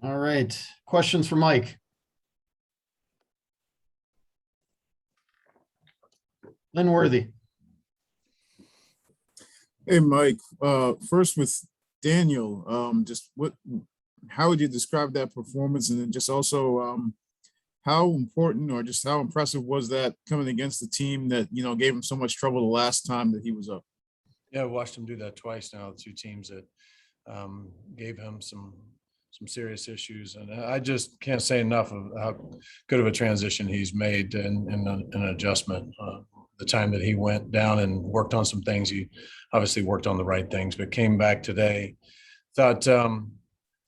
All right. Questions for Mike? Lynn Worthy. Hey, Mike. First with Daniel, how would you describe that performance? And then just also, how important or just how impressive was that coming against the team that, gave him so much trouble the last time that he was up? Yeah, I watched him do that twice now. The two teams that gave him some serious issues, and I just can't say enough of how good of a transition he's made in an adjustment. The time that he went down and worked on some things, he obviously worked on the right things, but came back today. Thought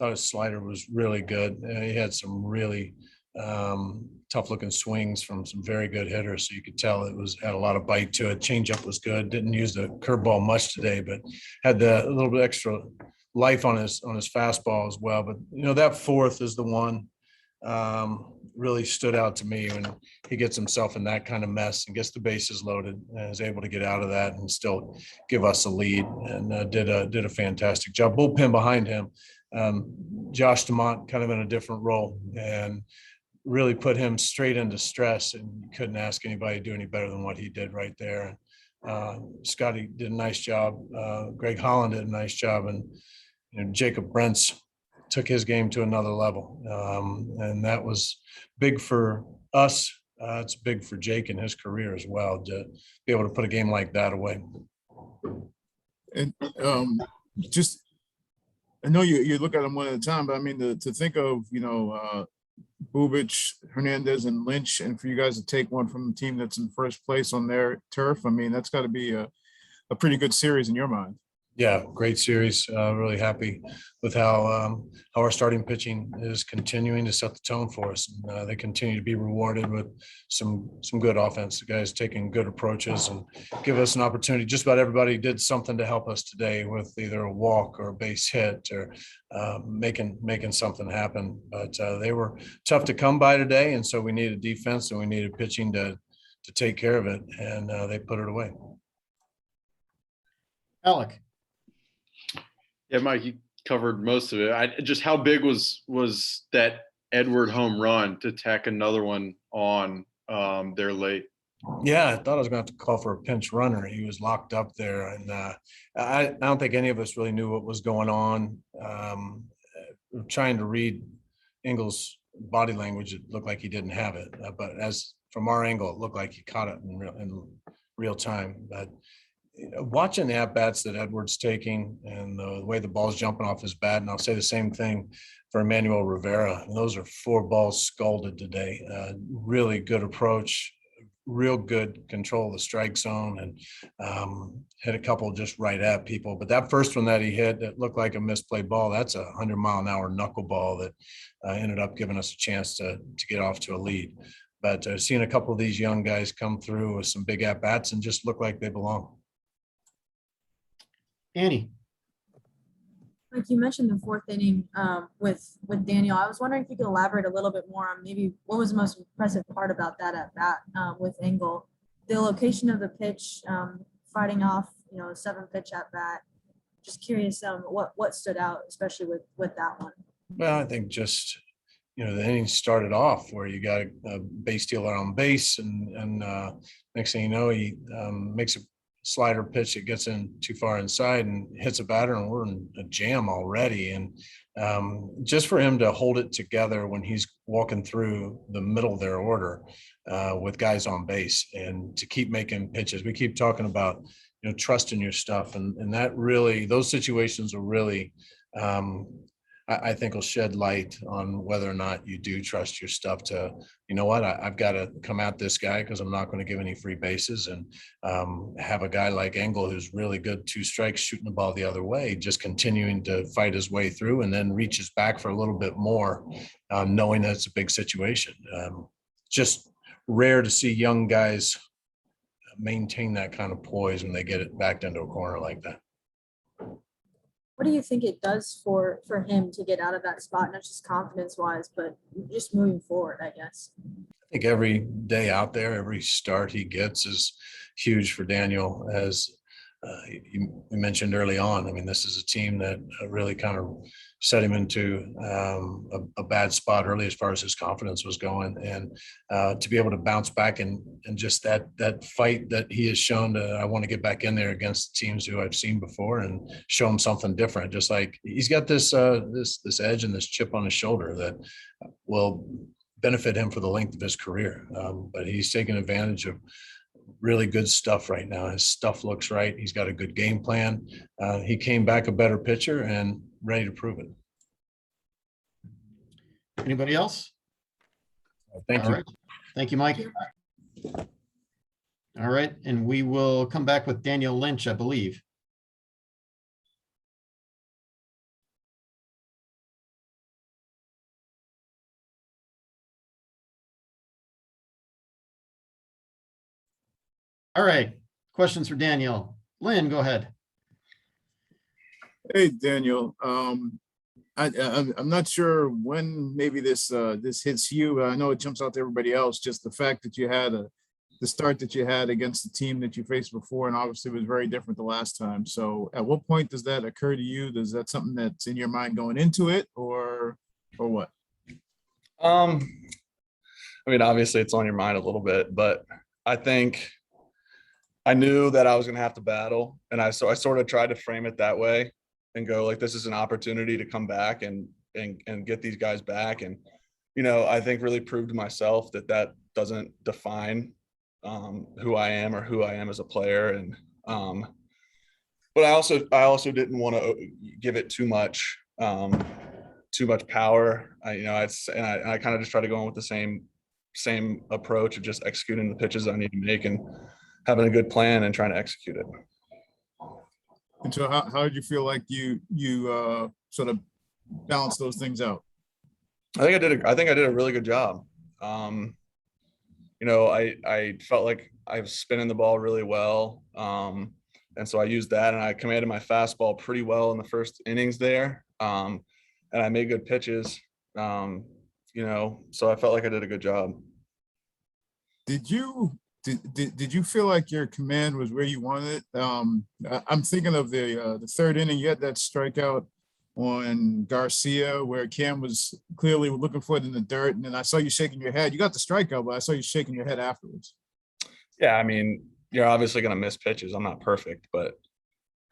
his slider was really good. He had some really tough looking swings from some very good hitters. So you could tell it had a lot of bite to it. Changeup was good. Didn't use the curveball much today, but had a little bit extra life on his fastball as well. But that fourth is the one really stood out to me when he gets himself in that kind of mess and gets the bases loaded and is able to get out of that and still give us a lead, and did a fantastic job. Bullpen behind him, Josh DeMont kind of in a different role, and really put him straight into stress, and you couldn't ask anybody to do any better than what he did right there. Scotty did a nice job. Greg Holland did a nice job, and Jacob Brents took his game to another level, and that was big for us. It's big for Jake in his career as well, to be able to put a game like that away. And just, I know you look at them one at a time, but I mean, to think of, Bubic, Hernandez, and Lynch, and for you guys to take one from the team that's in first place on their turf, I mean, that's got to be a pretty good series in your mind. Yeah, great series. Really happy with how our starting pitching is continuing to set the tone for us. And, they continue to be rewarded with some good offense. The guys taking good approaches and give us an opportunity. Just about everybody did something to help us today with either a walk or a base hit or making something happen. But they were tough to come by today, and so we needed defense and we needed pitching to take care of it, and they put it away. Alec. Yeah, Mike, you covered most of it. Just how big was that Edward home run to tack another one on there late? Yeah, I thought I was going to have to call for a pinch runner. He was locked up there, and I don't think any of us really knew what was going on. Trying to read Engel's body language, it looked like he didn't have it, but as from our angle, it looked like he caught it in real time. But watching the at-bats that Edward's taking and the way the ball's jumping off his bat, and I'll say the same thing for Emmanuel Rivera. And those are 4 balls scalded today. Really good approach, real good control of the strike zone, and hit a couple just right at people. But that first one that he hit, that looked like a misplay ball, that's a 100-mile-an-hour knuckleball that ended up giving us a chance to get off to a lead. But seeing a couple of these young guys come through with some big at-bats and just look like they belong. Annie. Like you mentioned the fourth inning with Daniel. I was wondering if you could elaborate a little bit more on maybe what was the most impressive part about that at bat with Engel, the location of the pitch, fighting off, a 7-pitch at bat. Just curious what stood out, especially with that one. Well, I think just the inning started off where you got a base stealer on base, and next thing you know, he makes a slider pitch that gets in too far inside and hits a batter, and we're in a jam already. And just for him to hold it together when he's walking through the middle of their order with guys on base, and to keep making pitches. We keep talking about trusting your stuff, and that really, those situations are really I think will shed light on whether or not you do trust your stuff to, I've got to come at this guy because I'm not going to give any free bases, and have a guy like Engel who's really good 2 strikes shooting the ball the other way, just continuing to fight his way through and then reaches back for a little bit more, knowing that it's a big situation. Just rare to see young guys maintain that kind of poise when they get it backed into a corner like that. What do you think it does for him to get out of that spot, not just confidence-wise, but just moving forward, I guess? I think every day out there, every start he gets is huge for Daniel as we mentioned early on. I mean, this is a team that really kind of set him into a bad spot early as far as his confidence was going, and to be able to bounce back and just that fight that he has shown to, I want to get back in there against teams who I've seen before and show him something different. Just like he's got this this edge and this chip on his shoulder that will benefit him for the length of his career. But he's taking advantage of really good stuff right now. His stuff looks right. He's got a good game plan. He came back a better pitcher and ready to prove it. Anybody else? Thank All you. right. Thank you, Mike. All right, and we will come back with Daniel Lynch, I believe. All right, questions for Daniel. Lynn, go ahead. Hey, Daniel. I'm not sure when maybe this hits you. I know it jumps out to everybody else. Just the fact that you had the start that you had against the team that you faced before, and obviously it was very different the last time. So, at what point does that occur to you? Is that something that's in your mind going into it, or what? I mean, obviously it's on your mind a little bit, but I think I knew that I was going to have to battle, and I sort of tried to frame it that way and go like, this is an opportunity to come back and get these guys back. And, you know, I think really proved to myself that doesn't define who I am or who I am as a player. And, but I also didn't want to give it too much power. I kind of just try to go in with the same approach of just executing the pitches I need to make and having a good plan and trying to execute it. And so, how did you feel like you sort of balanced those things out? I think I did a really good job. You know, I felt like I was spinning the ball really well. And so I used that, and I commanded my fastball pretty well in the first innings there. And I made good pitches. You know, so I felt like I did a good job. Did you feel like your command was where you wanted it? I'm thinking of the third inning. You had that strikeout on Garcia where Cam was clearly looking for it in the dirt, and then I saw you shaking your head. You got the strikeout, but I saw you shaking your head afterwards. Yeah, I mean, you're obviously going to miss pitches. I'm not perfect, but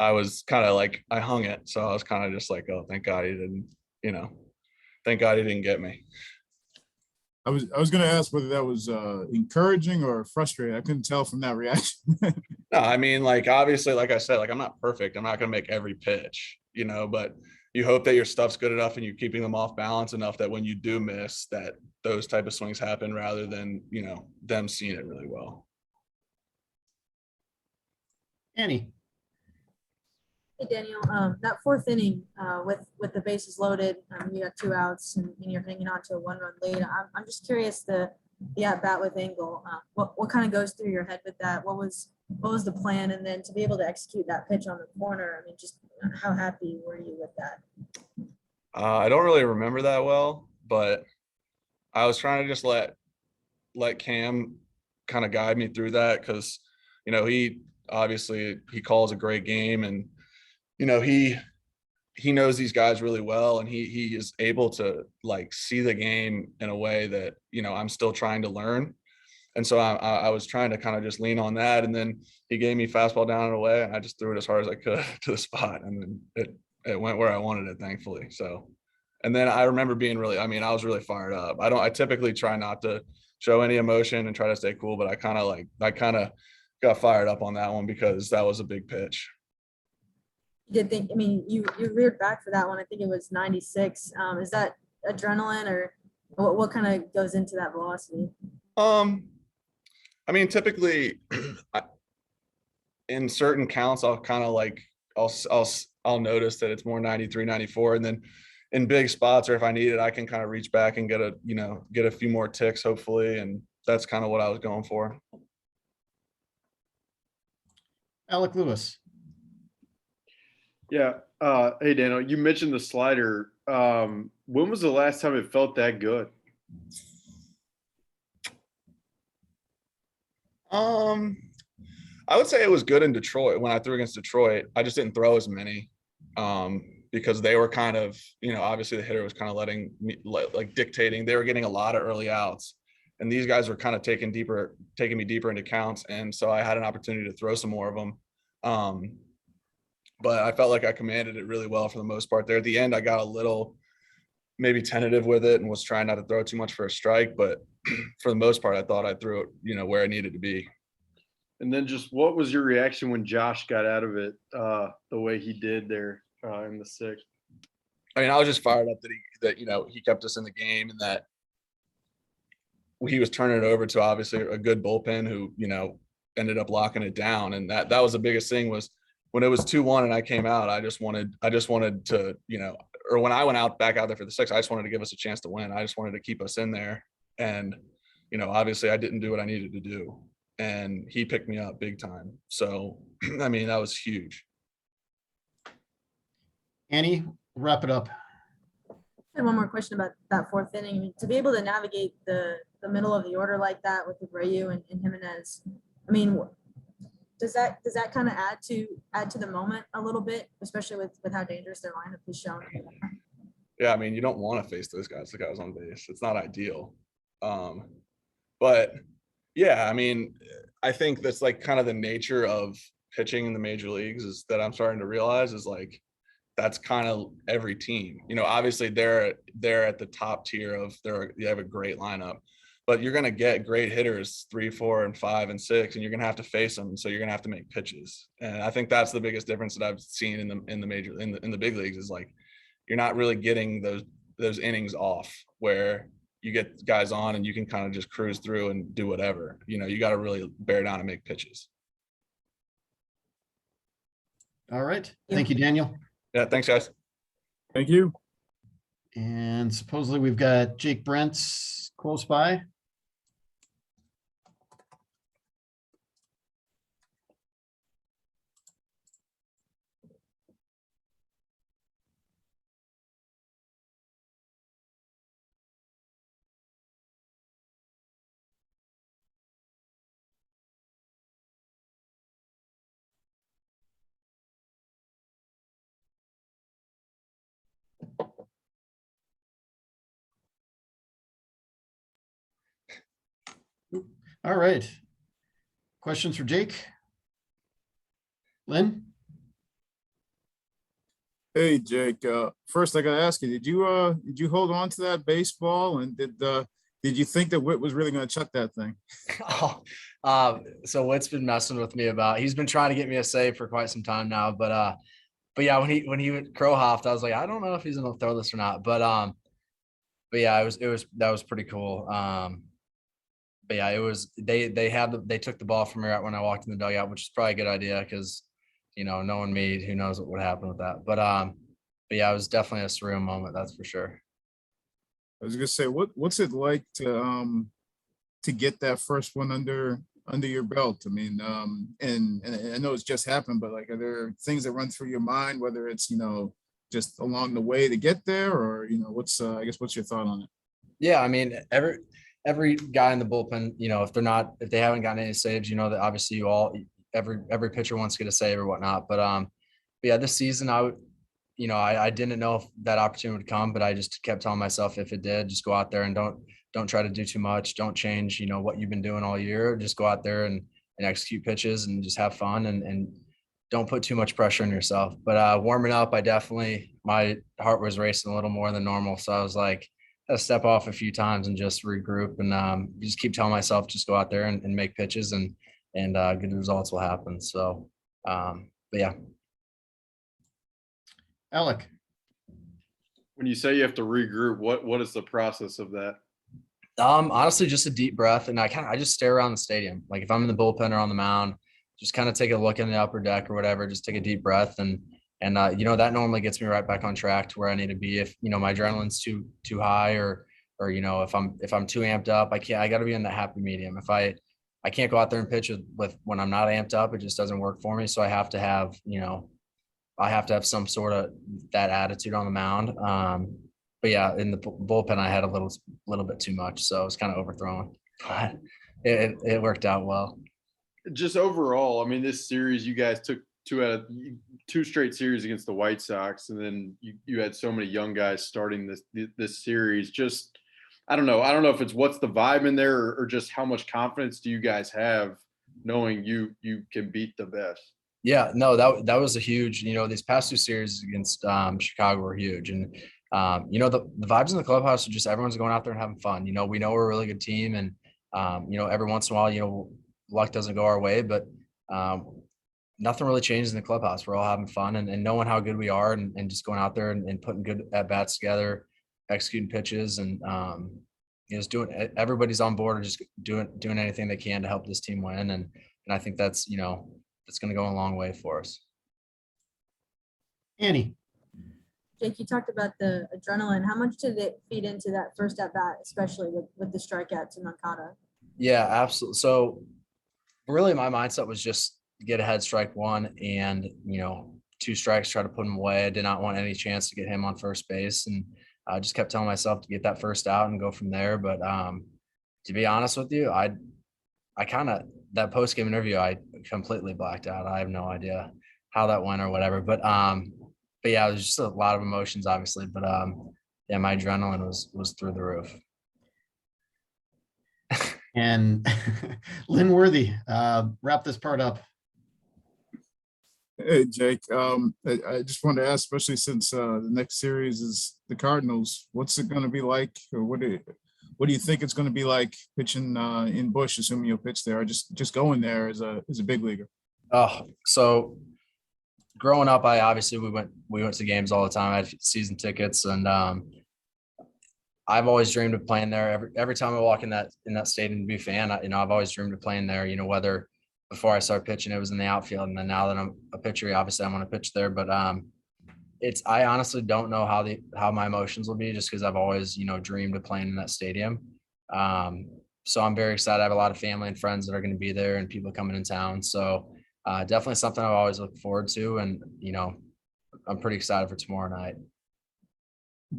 I was kind of like, I hung it. So I was kind of just like, oh, thank God he didn't, you know, thank God he didn't get me. I was going to ask whether that was encouraging or frustrating. I couldn't tell from that reaction. No, I mean, like, obviously, like I said, like, I'm not perfect. I'm not going to make every pitch, you know, but you hope that your stuff's good enough and you're keeping them off balance enough that when you do miss, that those type of swings happen rather than, you know, them seeing it really well. Annie. Hey, Daniel, that fourth inning with the bases loaded, you got 2 outs and you're hanging on to a 1-run lead. I'm just curious the at bat with Engel. What kind of goes through your head with that? What was the plan? And then to be able to execute that pitch on the corner, I mean, just how happy were you with that? I don't really remember that well, but I was trying to just let Cam kind of guide me through that because, you know, he calls a great game, and you know, he knows these guys really well, and he is able to like see the game in a way that, you know, I'm still trying to learn. And so I was trying to kind of just lean on that. And then he gave me fastball down and away, and I just threw it as hard as I could to the spot. And then it went where I wanted it, thankfully. So, and then I remember being I was really fired up. I typically try not to show any emotion and try to stay cool, but I kind of got fired up on that one because that was a big pitch. You did think, I mean, you reared back for that one. I think it was 96. Is that adrenaline or what kind of goes into that velocity? I mean, typically in certain counts, I'll kind of like, I'll notice that it's more 93, 94. And then in big spots, or if I need it, I can kind of reach back and get a few more ticks, hopefully. And that's kind of what I was going for. Alec Lewis. Yeah. Hey, Daniel, you mentioned the slider. When was the last time it felt that good? I would say it was good in Detroit when I threw against Detroit. I just didn't throw as many because they were kind of, obviously the hitter was kind of letting me like dictating. They were getting a lot of early outs, and these guys were kind of taking me deeper into counts, and so I had an opportunity to throw some more of them. But I felt like I commanded it really well for the most part. There at the end, I got a little maybe tentative with it and was trying not to throw too much for a strike, but for the most part, I thought I threw it, where I needed to be. And then just what was your reaction when Josh got out of it the way he did there in the sixth? I mean, I was just fired up that he kept us in the game and that he was turning it over to obviously a good bullpen who, ended up locking it down. And that was the biggest thing was when it was 2-1 and I came out, I just wanted to, or when I went back out there for the sixth, I just wanted to give us a chance to win. I just wanted to keep us in there. And, obviously I didn't do what I needed to do. And he picked me up big time. So, I mean, that was huge. Annie, wrap it up. I had one more question about that fourth inning. I mean, to be able to navigate the middle of the order like that with Abreu and Jimenez, I mean, does that kind of add to the moment a little bit, especially with how dangerous their lineup is shown? Yeah, I mean, you don't want to face those guys, the guys on base. It's not ideal. But yeah, I mean, I think that's like kind of the nature of pitching in the major leagues is that I'm starting to realize is like that's kind of every team. Obviously they're at the top tier of you have a great lineup, but you're going to get great hitters 3, 4, and 5 and 6, and you're going to have to face them. So you're going to have to make pitches. And I think that's the biggest difference that I've seen in the big leagues is like you're not really getting those innings off where you get guys on and you can kind of just cruise through and do whatever. You got to really bear down and make pitches. All right. Thank you, Daniel. Yeah, thanks, guys. Thank you. And supposedly we've got Jake Brent's close by. All right. Questions for Jake? Lynn? Hey, Jake. First, I gotta ask you: did you hold on to that baseball, and did you think that Whit was really going to chuck that thing? So Whit's been messing with me about. He's been trying to get me a save for quite some time now, but yeah, when he went crow hopped, I was like, I don't know if he's gonna throw this or not, but yeah, that was pretty cool. But yeah, it was they took the ball from me right when I walked in the dugout, which is probably a good idea because knowing me, who knows what would happen with that. But yeah, it was definitely a surreal moment, that's for sure. I was gonna say, what's it like to get that first one under your belt? I mean, and I know it's just happened, but like, are there things that run through your mind, whether it's just along the way to get there, or what's I guess what's your thought on it? Yeah, I mean, every guy in the bullpen, if they haven't gotten any saves, that obviously every pitcher wants to get a save or whatnot. But yeah, this season I didn't know if that opportunity would come, but I just kept telling myself if it did, just go out there and don't try to do too much. Don't change, what you've been doing all year. Just go out there and execute pitches and just have fun and don't put too much pressure on yourself. But warming up, my heart was racing a little more than normal. So I was like, I step off a few times and just regroup and just keep telling myself, just go out there and make pitches and good results will happen. So, but yeah. Alec. When you say you have to regroup, what is the process of that? Honestly, just a deep breath. And I just stare around the stadium. Like if I'm in the bullpen or on the mound, just kind of take a look in the upper deck or whatever, just take a deep breath. And that normally gets me right back on track to where I need to be. If, my adrenaline's too high or, if I'm too amped up, I got to be in that happy medium. If I can't go out there and pitch with when I'm not amped up, it just doesn't work for me. So I have to have, some sort of that attitude on the mound. But yeah, in the bullpen, I had a little bit too much. So it was kind of overthrown, but it worked out well. just overall, I mean, this series, you guys took two straight series against the White Sox, and then you had so many young guys starting this series. Just, I don't know. I don't know if it's what's the vibe in there, or just how much confidence do you guys have knowing you can beat the best? Yeah, no, that was a huge, these past two series against Chicago were huge. And the vibes in the clubhouse are just everyone's going out there and having fun. We know we're a really good team, and every once in a while, luck doesn't go our way, but nothing really changes in the clubhouse. We're all having fun and knowing how good we are, and just going out there and putting good at bats together, executing pitches, and just doing, everybody's on board and just doing anything they can to help this team win. And I think that's, it's going to go a long way for us. Annie, Jake, you talked about the adrenaline. How much did it feed into that first at bat, especially with the strikeout to Moncada? Yeah, absolutely. So really my mindset was just get ahead, strike one, and, 2 strikes, try to put him away. I did not want any chance to get him on first base. And I just kept telling myself to get that first out and go from there. But to be honest with you, I kind of, that post-game interview, I completely blacked out. I have no idea how that went or whatever. But yeah, it was just a lot of emotions, obviously. But yeah, my adrenaline was through the roof. and Lynn Worthy, wrap this part up. Hey, Jake, I just wanted to ask, especially since the next series is the Cardinals, what's it going to be like, or what do you think it's going to be like pitching in Busch, assuming you'll pitch there, or just going there as a big leaguer? Oh, so growing up, we went to games all the time. I had season tickets, and I've always dreamed of playing there. Every time I walk in that stadium to be a fan, I've always dreamed of playing there. Whether before I started pitching, it was in the outfield, and then now that I'm a pitcher, obviously I want to pitch there. But I honestly don't know how my emotions will be, just because I've always dreamed of playing in that stadium. So I'm very excited. I have a lot of family and friends that are going to be there, and people coming in town. So definitely something I've always looked forward to, and I'm pretty excited for tomorrow night.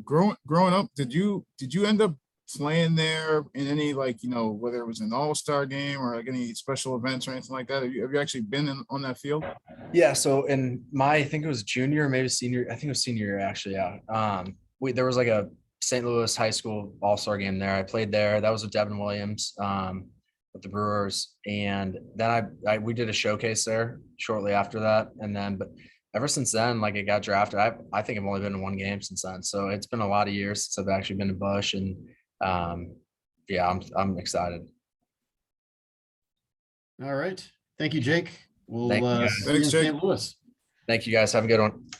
Growing up, did you end up playing there in any, whether it was an all-star game or like any special events or anything like that? Have you actually been on that field? Yeah, so in I think it was junior or maybe senior, I think it was senior year, actually. Yeah. There was like a St. Louis high school all-star game there. I played there. That was with Devin Williams with the Brewers. And then we did a showcase there shortly after that. And then, but ever since then, like, it got drafted. I think I've only been in one game since then. So it's been a lot of years since I've actually been to Busch, and yeah, I'm excited. All right. Thank you, Jake. We'll Thank you, see you in Thanks, Jake. St. Louis. Thank you, guys. Have a good one.